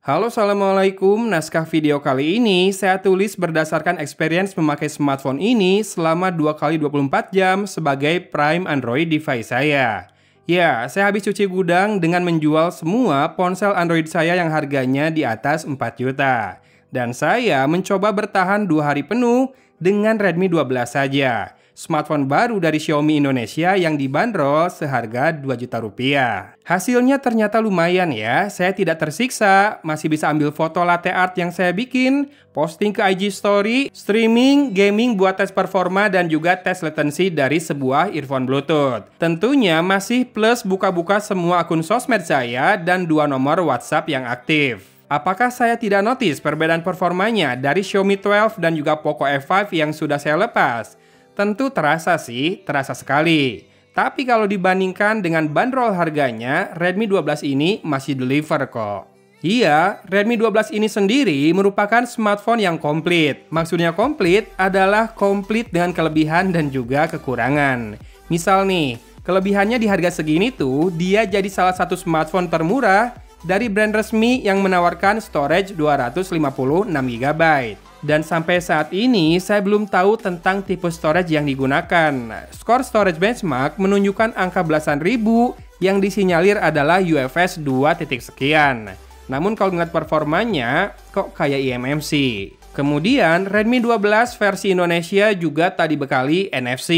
Halo, Assalamualaikum. Naskah video kali ini saya tulis berdasarkan experience memakai smartphone ini selama 2 kali 24 jam sebagai prime Android device saya. Ya, saya habis cuci gudang dengan menjual semua ponsel Android saya yang harganya di atas 4 juta. Dan saya mencoba bertahan 2 hari penuh dengan Redmi 12 saja. Smartphone baru dari Xiaomi Indonesia yang dibanderol seharga 2 juta rupiah. Hasilnya ternyata lumayan ya, saya tidak tersiksa, masih bisa ambil foto latte art yang saya bikin, posting ke IG story, streaming, gaming buat tes performa dan juga tes latency dari sebuah earphone Bluetooth. Tentunya masih plus buka-buka semua akun sosmed saya dan 2 nomor WhatsApp yang aktif. Apakah saya tidak notice perbedaan performanya dari Xiaomi 12 dan juga Poco F5 yang sudah saya lepas? Tentu terasa sih, terasa sekali. Tapi kalau dibandingkan dengan bandrol harganya, Redmi 12 ini masih deliver kok. Iya, Redmi 12 ini sendiri merupakan smartphone yang komplit. Maksudnya komplit adalah komplit dengan kelebihan dan juga kekurangan. Misal nih, kelebihannya di harga segini tuh, dia jadi salah satu smartphone termurah dari brand resmi yang menawarkan storage 256 GB. Dan sampai saat ini saya belum tahu tentang tipe storage yang digunakan. Skor storage benchmark menunjukkan angka belasan ribu yang disinyalir adalah UFS 2 titik sekian. Namun kalau ngeliat performanya kok kayak eMMC. Kemudian Redmi 12 versi Indonesia juga tak dibekali NFC.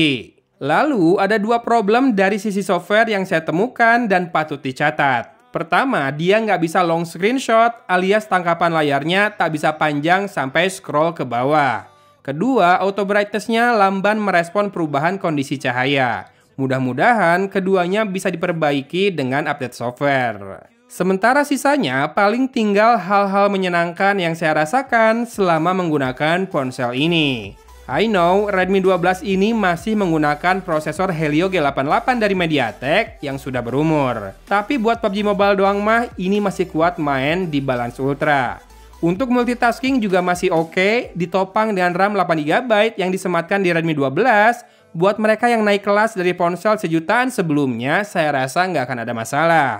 Lalu ada 2 problem dari sisi software yang saya temukan dan patut dicatat. Pertama, dia nggak bisa long screenshot alias tangkapan layarnya tak bisa panjang sampai scroll ke bawah. Kedua, auto brightness-nya lamban merespon perubahan kondisi cahaya. Mudah-mudahan keduanya bisa diperbaiki dengan update software. Sementara sisanya paling tinggal hal-hal menyenangkan yang saya rasakan selama menggunakan ponsel ini. I know Redmi 12 ini masih menggunakan prosesor Helio G88 dari MediaTek yang sudah berumur. Tapi buat PUBG Mobile doang mah ini masih kuat main di Balance Ultra. Untuk multitasking juga masih oke, ditopang dengan RAM 8GB yang disematkan di Redmi 12. Buat mereka yang naik kelas dari ponsel sejutaan sebelumnya, saya rasa nggak akan ada masalah.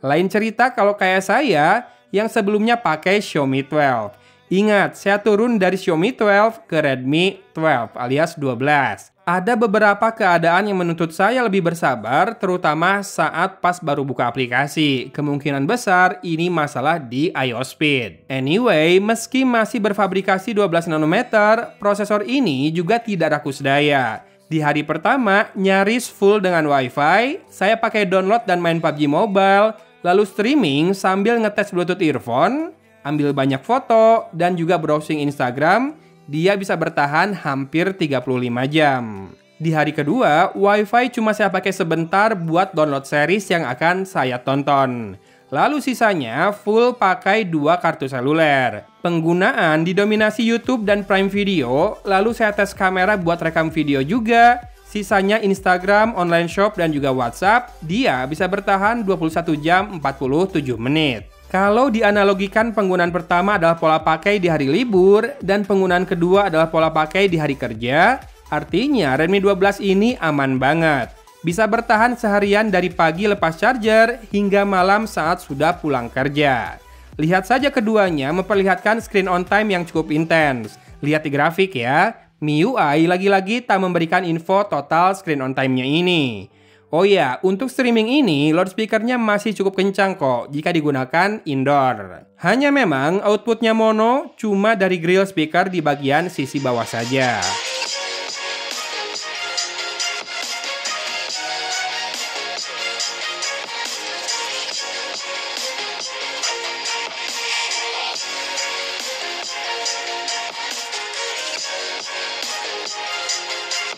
Lain cerita kalau kayak saya yang sebelumnya pakai Xiaomi 12. Ingat, saya turun dari Xiaomi 12 ke Redmi 12 alias 12. Ada beberapa keadaan yang menuntut saya lebih bersabar, terutama saat pas baru buka aplikasi. Kemungkinan besar ini masalah di I/O speed. Anyway, meski masih berfabrikasi 12 nanometer, prosesor ini juga tidak rakus daya. Di hari pertama, nyaris full dengan WiFi, saya pakai download dan main PUBG Mobile, lalu streaming sambil ngetes Bluetooth earphone, ambil banyak foto, dan juga browsing Instagram, dia bisa bertahan hampir 35 jam. Di hari kedua, WiFi cuma saya pakai sebentar buat download series yang akan saya tonton. Lalu sisanya full pakai 2 kartu seluler. Penggunaan didominasi YouTube dan Prime Video, lalu saya tes kamera buat rekam video juga. Sisanya Instagram, online shop, dan juga WhatsApp, dia bisa bertahan 21 jam 47 menit. Kalau dianalogikan penggunaan pertama adalah pola pakai di hari libur dan penggunaan kedua adalah pola pakai di hari kerja, artinya Redmi 12 ini aman banget. Bisa bertahan seharian dari pagi lepas charger hingga malam saat sudah pulang kerja. Lihat saja keduanya memperlihatkan screen on time yang cukup intens. Lihat di grafik ya, MIUI lagi-lagi tak memberikan info total screen on time-nya ini. Oh ya, untuk streaming ini, loudspeakernya masih cukup kencang kok jika digunakan indoor. Hanya memang outputnya mono, cuma dari grill speaker di bagian sisi bawah saja.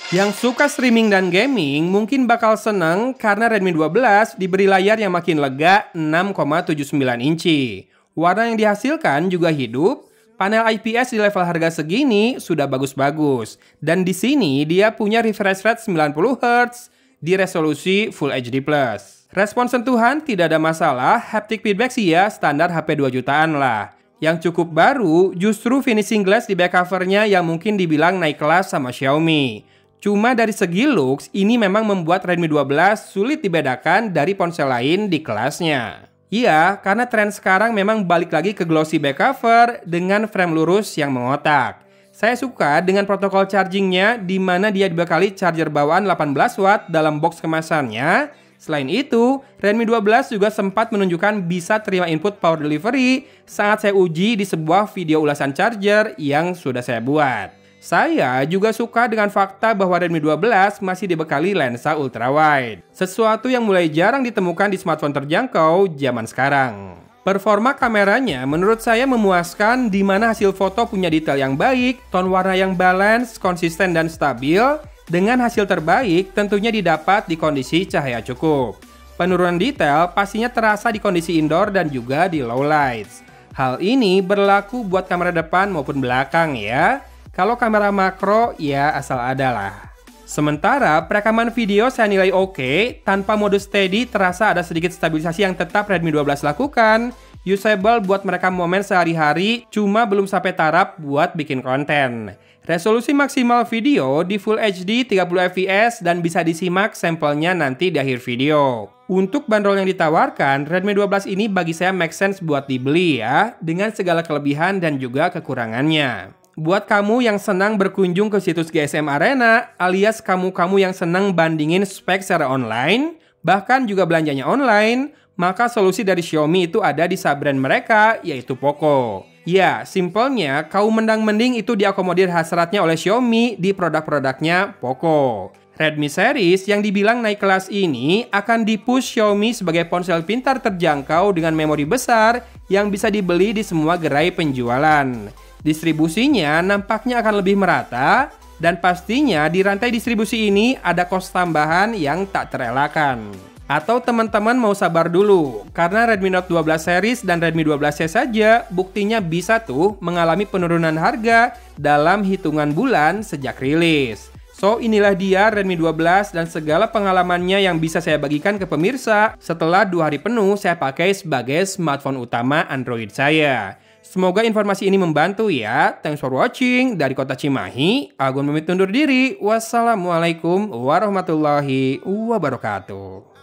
Yang suka streaming dan gaming mungkin bakal seneng karena Redmi 12 diberi layar yang makin lega 6,79 inci. Warna yang dihasilkan juga hidup, panel IPS di level harga segini sudah bagus-bagus. Dan di sini dia punya refresh rate 90 Hz di resolusi Full HD+. Respon sentuhan tidak ada masalah, haptic feedback sih ya standar HP 2 jutaan lah. Yang cukup baru justru finishing glass di back covernya yang mungkin dibilang naik kelas sama Xiaomi. Cuma dari segi looks, ini memang membuat Redmi 12 sulit dibedakan dari ponsel lain di kelasnya. Iya, karena tren sekarang memang balik lagi ke glossy back cover dengan frame lurus yang mengotak. Saya suka dengan protokol chargingnya di mana dia dibekali charger bawaan 18 watt dalam box kemasannya. Selain itu, Redmi 12 juga sempat menunjukkan bisa terima input power delivery saat saya uji di sebuah video ulasan charger yang sudah saya buat. Saya juga suka dengan fakta bahwa Redmi 12 masih dibekali lensa ultrawide, sesuatu yang mulai jarang ditemukan di smartphone terjangkau zaman sekarang. Performa kameranya menurut saya memuaskan di mana hasil foto punya detail yang baik, tone warna yang balance, konsisten dan stabil, dengan hasil terbaik tentunya didapat di kondisi cahaya cukup. Penurunan detail pastinya terasa di kondisi indoor dan juga di low lights. Hal ini berlaku buat kamera depan maupun belakang ya. Kalau kamera makro, ya asal ada lah. Sementara perekaman video saya nilai oke, tanpa mode steady terasa ada sedikit stabilisasi yang tetap Redmi 12 lakukan. Usable buat merekam momen sehari-hari, cuma belum sampai taraf buat bikin konten. Resolusi maksimal video di Full HD 30 fps dan bisa disimak sampelnya nanti di akhir video. Untuk bandrol yang ditawarkan, Redmi 12 ini bagi saya make sense buat dibeli ya, dengan segala kelebihan dan juga kekurangannya. Buat kamu yang senang berkunjung ke situs GSM Arena, alias kamu-kamu yang senang bandingin spek secara online, bahkan juga belanjanya online, maka solusi dari Xiaomi itu ada di sub-brand mereka, yaitu Poco. Ya, simpelnya, kaum mendang-mending itu diakomodir hasratnya oleh Xiaomi di produk-produknya Poco. Redmi series yang dibilang naik kelas ini akan dipush Xiaomi sebagai ponsel pintar terjangkau dengan memori besar yang bisa dibeli di semua gerai penjualan. Distribusinya nampaknya akan lebih merata, dan pastinya di rantai distribusi ini ada kos tambahan yang tak terelakkan. Atau teman-teman mau sabar dulu, karena Redmi Note 12 series dan Redmi 12C saja buktinya bisa tuh mengalami penurunan harga dalam hitungan bulan sejak rilis. So inilah dia Redmi 12 dan segala pengalamannya yang bisa saya bagikan ke pemirsa setelah 2 hari penuh saya pakai sebagai smartphone utama Android saya. Semoga informasi ini membantu ya. Thanks for watching. Dari kota Cimahi, Agun pamit undur diri. Wassalamualaikum warahmatullahi wabarakatuh.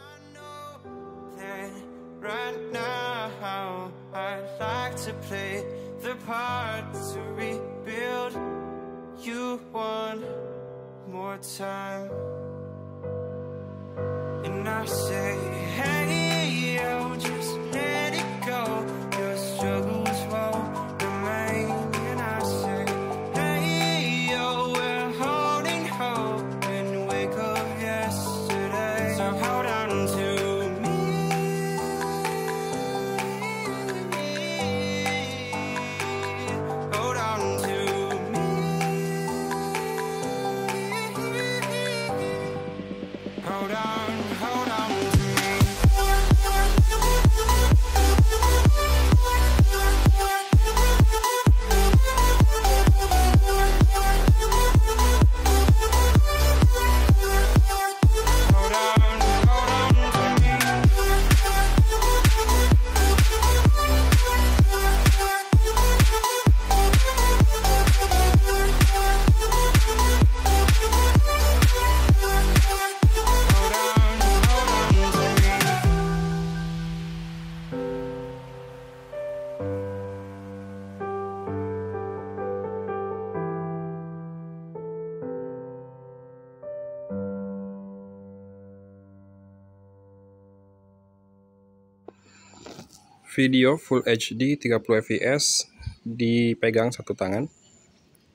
Video Full HD 30 fps dipegang satu tangan.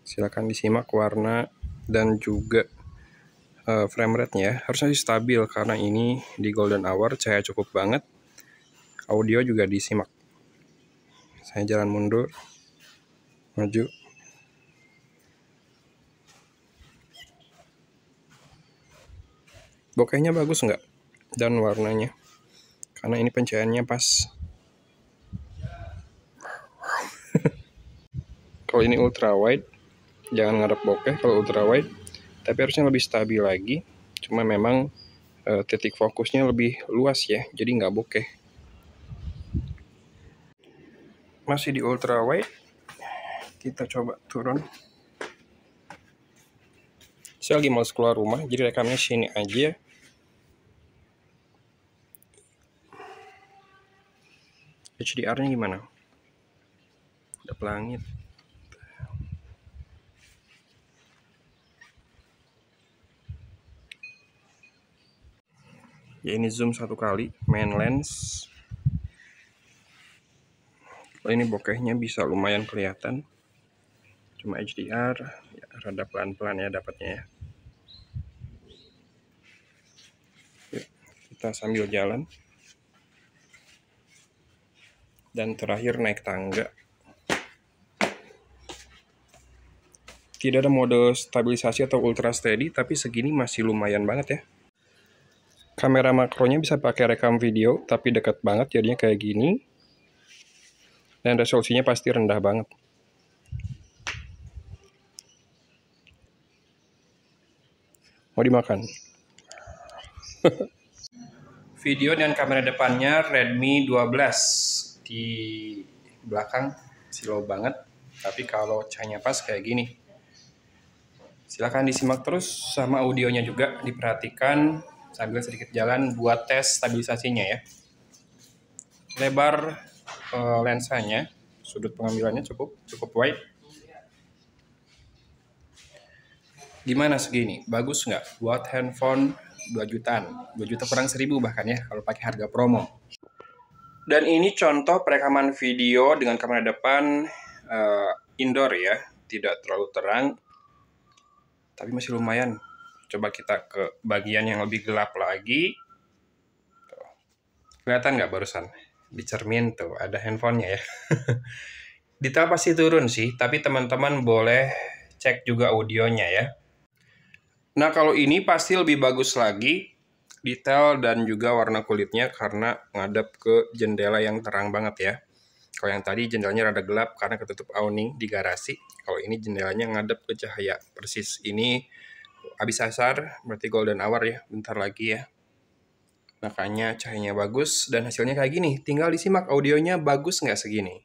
Silakan disimak warna dan juga frame rate-nya. Harusnya stabil karena ini di golden hour, cahaya cukup banget. Audio juga disimak. Saya jalan mundur, maju. Bokehnya bagus nggak? Dan warnanya. Karena ini pencahayaannya pas. Kalau ini ultra wide, jangan ngarep bokeh kalau ultra wide, tapi harusnya lebih stabil lagi. Cuma memang titik fokusnya lebih luas ya, jadi nggak bokeh. Masih di ultra wide, kita coba turun. Saya lagi mau keluar rumah, jadi rekamnya sini aja. HDR-nya gimana? Ada pelangit. Ya ini zoom 1 kali, main lens. Ini bokehnya bisa lumayan kelihatan. Cuma HDR ya, rada pelan-pelan ya dapatnya ya. Yuk, kita sambil jalan. Dan terakhir naik tangga. Tidak ada mode stabilisasi atau ultra steady, tapi segini masih lumayan banget ya. Kamera makronya bisa pakai rekam video, tapi dekat banget jadinya kayak gini. Dan resolusinya pasti rendah banget. Mau dimakan. Video dan kamera depannya Redmi 12. Di belakang slow banget, tapi kalau cahayanya pas kayak gini. Silahkan disimak terus, sama audionya juga diperhatikan sambil sedikit jalan buat tes stabilisasinya ya. Lebar lensanya, sudut pengambilannya cukup wide. Gimana segini? Bagus nggak? Buat handphone 2 jutaan, 2 juta kurang 1.000 bahkan ya kalau pakai harga promo. Dan ini contoh perekaman video dengan kamera depan indoor ya, tidak terlalu terang, tapi masih lumayan. Coba kita ke bagian yang lebih gelap lagi. Tuh. Kelihatan nggak barusan? Di cermin tuh ada handphonenya ya. Detail pasti turun sih, tapi teman-teman boleh cek juga audionya ya. Nah kalau ini pasti lebih bagus lagi, detail dan juga warna kulitnya karena ngadep ke jendela yang terang banget ya. Kalau yang tadi jendelanya rada gelap karena ketutup awning di garasi. Kalau ini jendelanya ngadep ke cahaya persis. Ini habis asar, berarti golden hour ya, bentar lagi ya. Makanya cahayanya bagus dan hasilnya kayak gini. Tinggal disimak audionya bagus nggak segini.